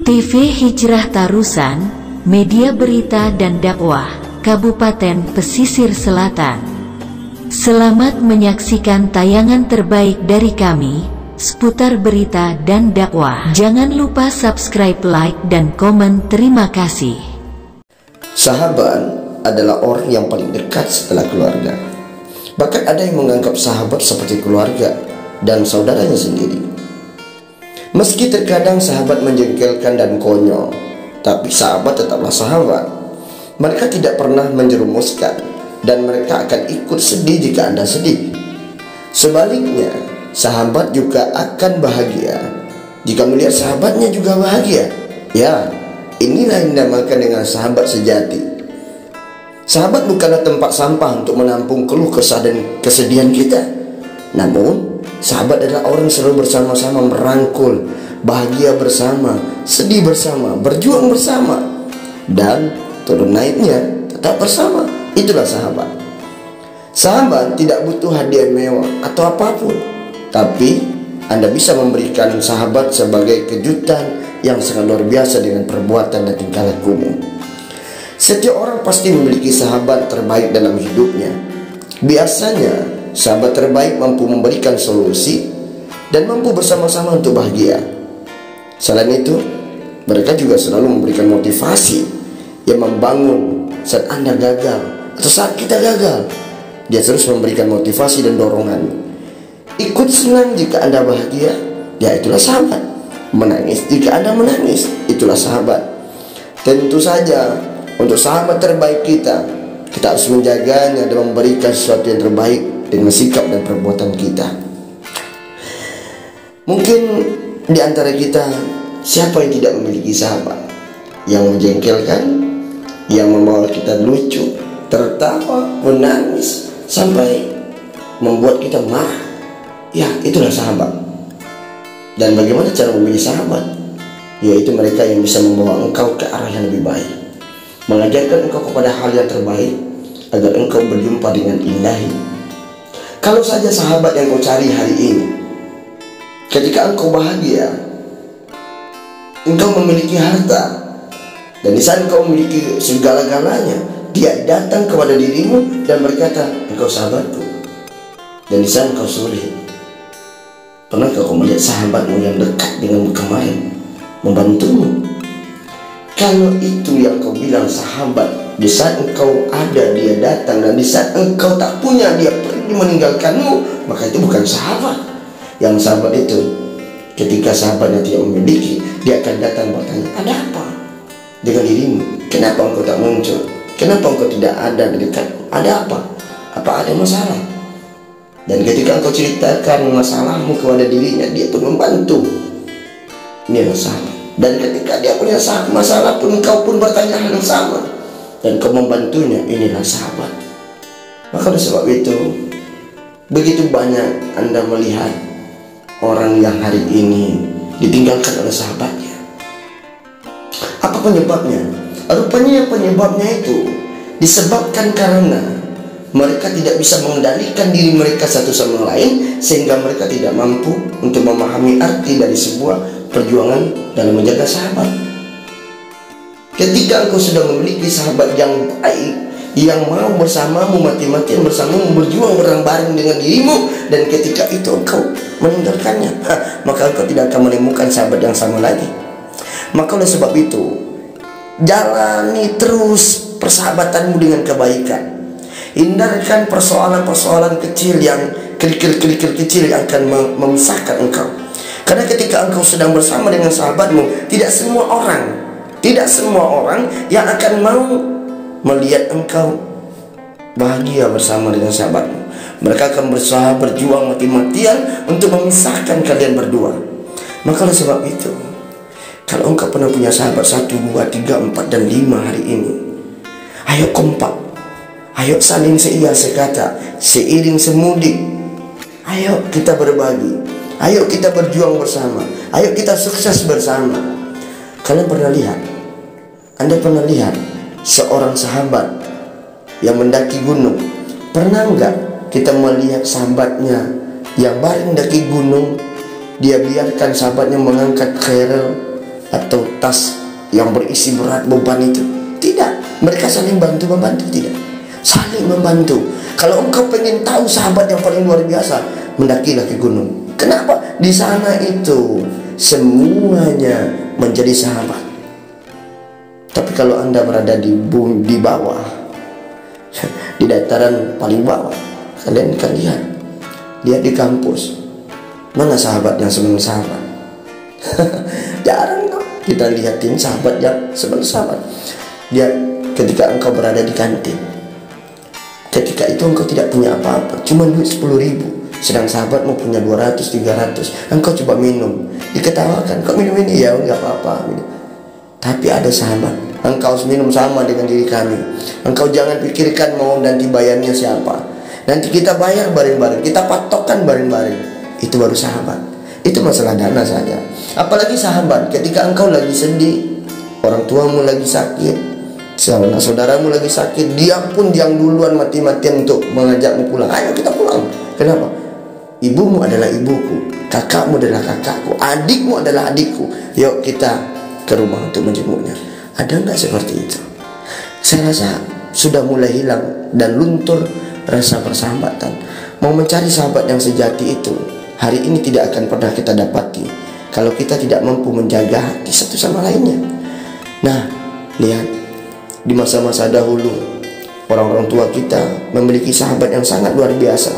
TV Hijrah Tarusan, media berita dan dakwah, Kabupaten Pesisir Selatan. Selamat menyaksikan tayangan terbaik dari kami, seputar berita dan dakwah. Jangan lupa subscribe, like, dan komen. Terima kasih. Sahabat adalah orang yang paling dekat setelah keluarga. Bahkan ada yang menganggap sahabat seperti keluarga dan saudaranya sendiri. Meski terkadang sahabat menjengkelkan dan konyol, tapi sahabat tetaplah sahabat. Mereka tidak pernah menjerumuskan, dan mereka akan ikut sedih jika Anda sedih. Sebaliknya, sahabat juga akan bahagia jika melihat sahabatnya juga bahagia. Ya, inilah yang dinamakan dengan sahabat sejati. Sahabat bukanlah tempat sampah untuk menampung keluh kesah dan kesedihan kita. Namun, sahabat adalah orang yang selalu bersama-sama merangkul, bahagia bersama, sedih bersama, berjuang bersama, dan turun naiknya tetap bersama. Itulah sahabat. Sahabat tidak butuh hadiah mewah atau apapun, tapi Anda bisa memberikan sahabat sebagai kejutan yang sangat luar biasa dengan perbuatan dan tingkah lakumu. Setiap orang pasti memiliki sahabat terbaik dalam hidupnya. Biasanya sahabat terbaik mampu memberikan solusi dan mampu bersama-sama untuk bahagia. Selain itu, mereka juga selalu memberikan motivasi yang membangun saat Anda gagal atau saat kita gagal. Dia terus memberikan motivasi dan dorongan. Ikut senang jika Anda bahagia, ya itulah sahabat. Menangis jika Anda menangis, itulah sahabat. Tentu saja untuk sahabat terbaik kita harus menjaganya dan memberikan sesuatu yang terbaik dengan sikap dan perbuatan kita. Mungkin di antara kita, siapa yang tidak memiliki sahabat yang menjengkelkan, yang membawa kita lucu, tertawa, menangis, sampai membuat kita marah? Ya, itulah sahabat. Dan bagaimana cara memilih sahabat? Yaitu mereka yang bisa membawa engkau ke arah yang lebih baik, mengajarkan engkau kepada hal yang terbaik, agar engkau berjumpa dengan Ilahi. Kalau saja sahabat yang kau cari hari ini, ketika engkau bahagia, engkau memiliki harta, dan di saat engkau memiliki segala-galanya, dia datang kepada dirimu dan berkata, engkau sahabatku. Dan di saat engkau sulit, pernahkah kau melihat sahabatmu yang dekat denganmu kemarin membantumu? Kalau itu yang kau bilang sahabat, di saat engkau ada dia datang, dan di saat engkau tak punya dia pergi meninggalkanmu, maka itu bukan sahabat. Yang sahabat itu, ketika sahabatnya tidak memiliki, dia akan datang bertanya, ada apa dengan dirimu? Kenapa engkau tak muncul? Kenapa engkau tidak ada di dekatku? Ada apa? Apa ada masalah? Dan ketika engkau ceritakan masalahmu kepada dirinya, dia pun membantu. Inilah sahabat. Dan ketika dia punya masalah pun, engkau pun bertanya hal yang sama, dan kau membantunya. Inilah sahabat. Maka oleh sebab itu, begitu banyak Anda melihat orang yang hari ini ditinggalkan oleh sahabatnya. Apa penyebabnya? Rupanya penyebabnya itu disebabkan karena mereka tidak bisa mengendalikan diri mereka satu sama lain, sehingga mereka tidak mampu untuk memahami arti dari sebuah perjuangan dalam menjaga sahabat. Ketika engkau sudah memiliki sahabat yang baik, yang mau bersamamu, mati-matian bersamamu, berjuang bareng-bareng dengan dirimu, dan ketika itu engkau meninggalkannya, maka engkau tidak akan menemukan sahabat yang sama lagi. Maka oleh sebab itu, jalani terus persahabatanmu dengan kebaikan. Hindarkan persoalan-persoalan kecil yang kerikil-kerikil kecil yang akan memisahkan engkau. Karena ketika engkau sedang bersama dengan sahabatmu, tidak semua orang yang akan mau melihat engkau bahagia bersama dengan sahabatmu. Mereka akan berusaha berjuang mati-matian untuk memisahkan kalian berdua. Maka oleh sebab itu, kalau engkau pernah punya sahabat 1, 2, 3, 4, dan 5 hari ini, ayo kompak, ayo saling seia sekata, seiring semudik. Ayo kita berbagi, ayo kita berjuang bersama, ayo kita sukses bersama. Kalian pernah lihat? Anda pernah lihat seorang sahabat yang mendaki gunung? Pernah enggak kita melihat sahabatnya yang baring mendaki gunung, dia biarkan sahabatnya mengangkat kerel, atau tas yang berisi berat beban itu. Tidak, mereka saling bantu-membantu. Tidak, saling membantu. Kalau engkau pengen tahu sahabat yang paling luar biasa, mendakilah ke gunung. Kenapa? Di sana itu semuanya menjadi sahabat. Tapi kalau Anda berada di bawah, di dataran paling bawah, kalian akan lihat di kampus, mana sahabat yang sebenarnya sahabat? Jarang kok kita lihatin sahabat yang sebenarnya sahabat. Dia ketika engkau berada di kantin, ketika itu engkau tidak punya apa-apa, cuma duit 10.000, sedang sahabatmu punya 200, 300, engkau coba minum, diketawakan, kok minum ini? Ya nggak apa-apa. Tapi ada sahabat, engkau minum sama dengan diri kami, engkau jangan pikirkan mau nanti bayarnya siapa, nanti kita bayar bareng-bareng, kita patokkan bareng-bareng. Itu baru sahabat. Itu masalah dana saja. Apalagi sahabat ketika engkau lagi sedih, orang tuamu lagi sakit, saudaramu lagi sakit, dia pun yang duluan mati-matian untuk mengajakmu pulang. Ayo kita pulang. Kenapa? Ibumu adalah ibuku, kakakmu adalah kakakku, adikmu adalah adikku. Yuk kita ke rumah untuk menjenguknya. Ada enggak seperti itu? Saya rasa sudah mulai hilang dan luntur rasa persahabatan. Mau mencari sahabat yang sejati itu hari ini tidak akan pernah kita dapati kalau kita tidak mampu menjaga hati satu sama lainnya. Nah, lihat di masa-masa dahulu orang-orang tua kita memiliki sahabat yang sangat luar biasa.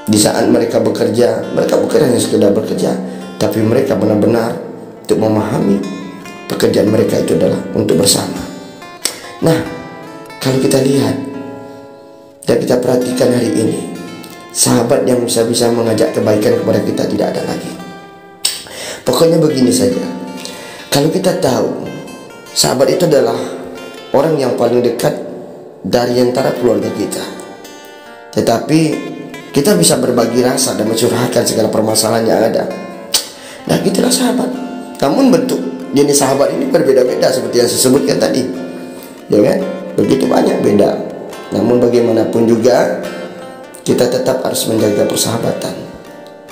Di saat mereka bekerja, mereka bukan hanya sekedar bekerja, tapi mereka benar-benar untuk memahami pekerjaan mereka itu adalah untuk bersama. Nah, kalau kita lihat dan kita perhatikan hari ini, sahabat yang bisa mengajak kebaikan kepada kita tidak ada lagi. Pokoknya begini saja, kalau kita tahu sahabat itu adalah orang yang paling dekat dari antara keluarga kita, tetapi kita bisa berbagi rasa dan mencurahkan segala permasalahan yang ada. Nah, itulah sahabat. Namun bentuk jenis sahabat ini berbeda-beda seperti yang saya sebutkan tadi, ya kan? Begitu banyak beda. Namun bagaimanapun juga kita tetap harus menjaga persahabatan,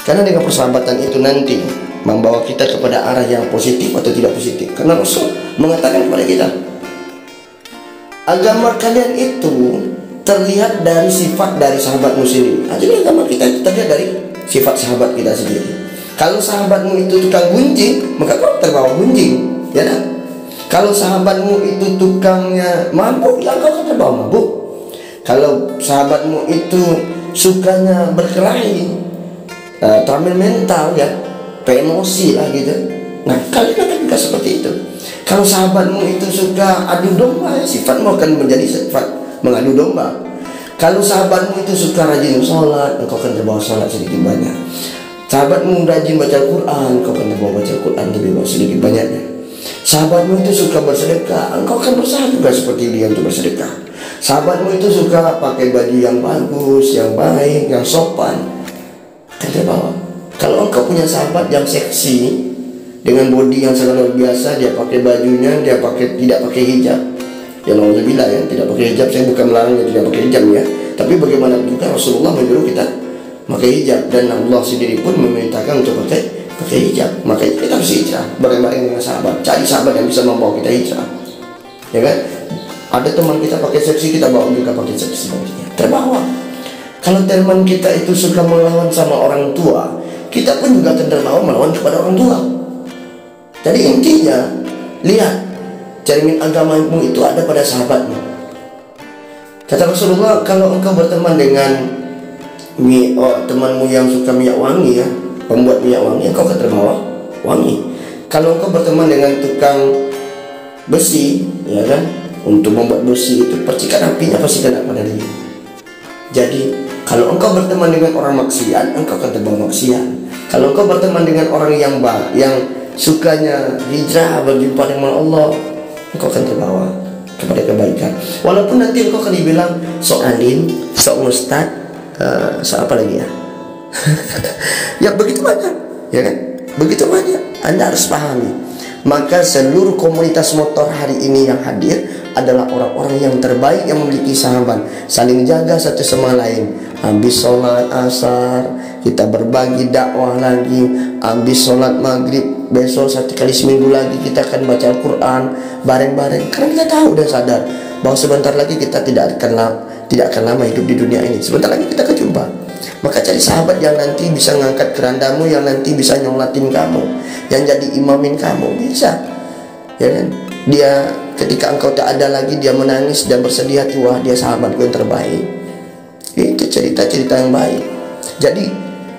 karena dengan persahabatan itu nanti membawa kita kepada arah yang positif atau tidak positif. Karena Rasul mengatakan kepada kita, agama kalian itu terlihat dari sifat dari sahabatmu sendiri. Jadi agama kita itu terlihat dari sifat sahabat kita sendiri. Kalau sahabatmu itu tukang gunjing, maka kau terbawa gunjing, ya kan? Kalau sahabatmu itu tukangnya mabuk, ya kau akan terbawa mabuk. Kalau sahabatmu itu sukanya berkelahi, temperamental, ya, emosi lah gitu, nah kalian akan juga seperti itu. Kalau sahabatmu itu suka adu domba, ya, sifatmu akan menjadi sifat mengadu domba. Kalau sahabatmu itu suka rajin sholat, engkau akan terbawa sholat sedikit banyak. Sahabatmu rajin baca Al-Quran, engkau akan terbawa baca Al-Quran lebih sedikit banyaknya. Sahabatmu itu suka bersedekah, engkau akan berusaha juga seperti dia untuk bersedekah. Sahabatmu itu suka pakai baju yang bagus, yang baik, yang sopan, akan terbawa. Kalau engkau punya sahabat yang seksi dengan body yang sangat luar biasa, dia pakai bajunya, dia tidak pakai hijab. Ya alhamdulillah ya, tidak pakai hijab. Saya bukan melarangnya tidak pakai hijab ya, tapi bagaimana juga Rasulullah menyuruh kita pakai hijab, dan Allah sendiri pun memerintahkan untuk pakai hijab. Maka kita harus hijrah bareng-bareng dengan sahabat. Cari sahabat yang bisa membawa kita hijrah, ya kan? Ada teman kita pakai seksi, kita bawa juga pakai seksi, terbawa. Kalau teman kita itu suka melawan sama orang tua, kita pun juga terbawa melawan kepada orang tua. Jadi intinya, lihat cermin agamamu itu ada pada sahabatmu. Kata Rasulullah, kalau engkau berteman dengan temanmu yang suka minyak wangi, ya, pembuat minyak wangi, engkau akan terbawa wangi. Kalau engkau berteman dengan tukang besi, ya kan, untuk membuat besi itu, percikan apinya pasti kena pada dia. Jadi kalau engkau berteman dengan orang maksiat, engkau akan terbawa maksiat. Kalau engkau berteman dengan orang yang sukanya hijrah berjumpa dengan Allah, engkau akan terbawa kepada kebaikan. Walaupun nanti engkau akan dibilang sok alim, sok ustad, sok apa lagi ya? Ya begitu banyak, ya kan? Begitu banyak. Anda harus pahami. Maka seluruh komunitas motor hari ini yang hadir adalah orang-orang yang terbaik yang memiliki sahabat, saling jaga satu sama lain. Habis sholat asar kita berbagi dakwah lagi, habis sholat maghrib besok 1 kali seminggu lagi kita akan baca Al-Quran bareng-bareng, karena kita tahu dan sadar bahwa sebentar lagi kita tidak akan lama hidup di dunia ini. Sebentar lagi kita akan jumpa. Maka cari sahabat yang nanti bisa ngangkat kerandamu, yang nanti bisa nyolatin kamu, yang jadi imamin kamu, bisa, ya kan? Dia ketika engkau tak ada lagi, dia menangis dan bersedih hati, wah dia sahabatku yang terbaik. Itu cerita-cerita yang baik. Jadi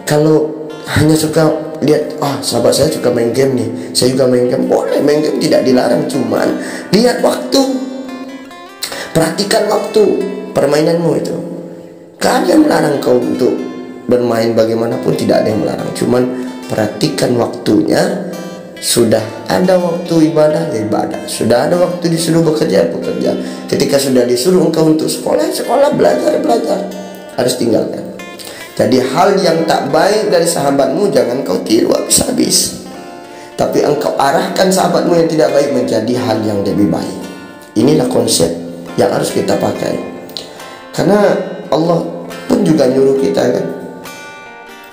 kalau hanya suka lihat, sahabat saya suka main game nih, saya juga main game, boleh main game, tidak dilarang, cuman lihat waktu, perhatikan waktu permainanmu itu. Gak ada yang melarang kau untuk bermain bagaimanapun, tidak ada yang melarang, cuman perhatikan waktunya. Sudah ada waktu ibadah, ya ibadah. Sudah ada waktu disuruh bekerja, bekerja. Ketika sudah disuruh engkau untuk sekolah, sekolah, belajar, belajar. Harus tinggalkan. Jadi hal yang tak baik dari sahabatmu jangan kau tiru habis-habis, tapi engkau arahkan sahabatmu yang tidak baik menjadi hal yang lebih baik. Inilah konsep yang harus kita pakai. Karena Allah pun juga nyuruh kita kan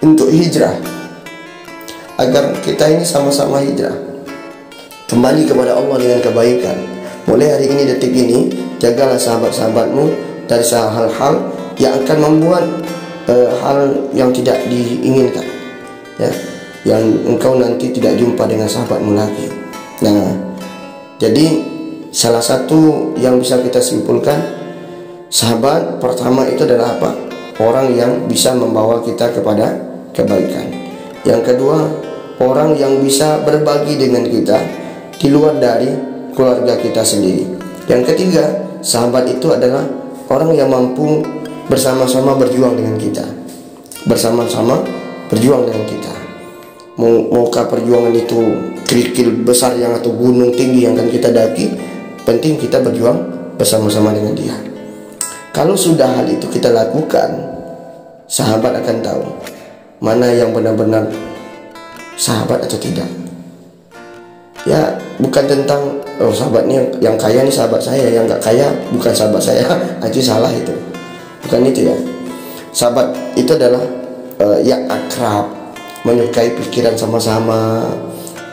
untuk hijrah, agar kita ini sama-sama hijrah kembali kepada Allah dengan kebaikan. Mulai hari ini, detik ini, jagalah sahabat-sahabatmu dari hal-hal yang akan membuat hal yang tidak diinginkan, ya, yang engkau nanti tidak jumpa dengan sahabatmu lagi. Nah, jadi salah satu yang bisa kita simpulkan, sahabat pertama itu adalah apa? Orang yang bisa membawa kita kepada kebaikan. Yang kedua, orang yang bisa berbagi dengan kita di luar dari keluarga kita sendiri. Yang ketiga, sahabat itu adalah orang yang mampu bersama-sama berjuang dengan kita, bersama-sama berjuang dengan kita. Maukah perjuangan itu kerikil besar yang atau gunung tinggi yang akan kita daki, penting kita berjuang bersama-sama dengan dia. Kalau sudah hal itu kita lakukan, sahabat akan tahu mana yang benar-benar sahabat atau tidak. Ya, bukan tentang sahabatnya yang kaya nih sahabat saya, yang nggak kaya bukan sahabat saya. Itu salah itu. Bukan itu ya. Sahabat itu adalah yang akrab, menyukai pikiran sama-sama,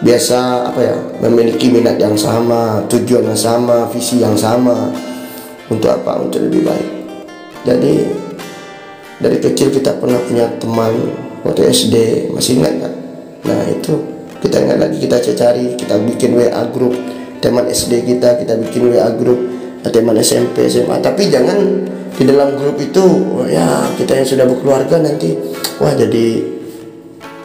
biasa memiliki minat yang sama, tujuan yang sama, visi yang sama. Untuk apa? Untuk lebih baik. Jadi dari kecil kita pernah punya teman waktu SD, masih ingat nggak? Nah itu kita ingat lagi, kita cari, kita bikin WA grup teman SD kita bikin WA grup teman SMP, SMA. Tapi jangan di dalam grup itu ya kita yang sudah berkeluarga nanti wah jadi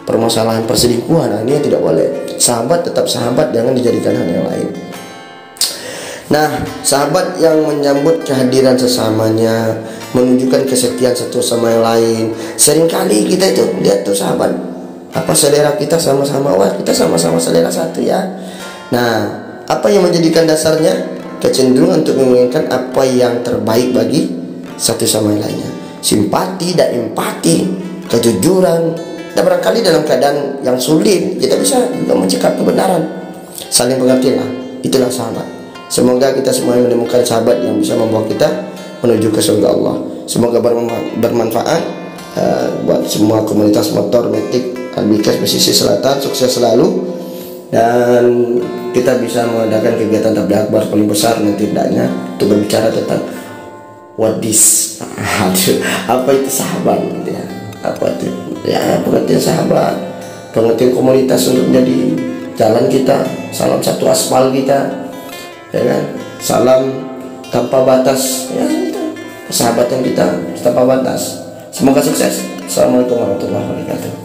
permasalahan perselingkuhan. Nah, ini tidak boleh. Sahabat tetap sahabat, jangan dijadikan hal yang lain. Nah, sahabat yang menyambut kehadiran sesamanya, menunjukkan kesetiaan satu sama yang lain. Seringkali kita itu lihat tuh sahabat, selera kita sama-sama, wah kita sama-sama selera satu ya. Nah, apa yang menjadikan dasarnya? Kecenderungan untuk menginginkan apa yang terbaik bagi satu sama yang lainnya. Simpati dan empati, kejujuran. Dan barangkali dalam keadaan yang sulit kita bisa juga mencegah kebenaran. Saling pengertian, itulah sahabat. Semoga kita semua menemukan sahabat yang bisa membawa kita menuju ke surga Allah. Semoga bermanfaat buat semua komunitas motor Matic Al-Bikers Pesisir Selatan. Sukses selalu, dan kita bisa mengadakan kegiatan tabligh akbar paling besar nanti tidaknya untuk berbicara tentang what is apa itu sahabat ya. Apa itu ya, pengertian sahabat, pengertian komunitas untuk menjadi jalan kita, salam satu aspal kita, ya kan, salam tanpa batas, ya itu persahabatan kita tanpa batas. Semoga sukses. Assalamualaikum warahmatullahi wabarakatuh.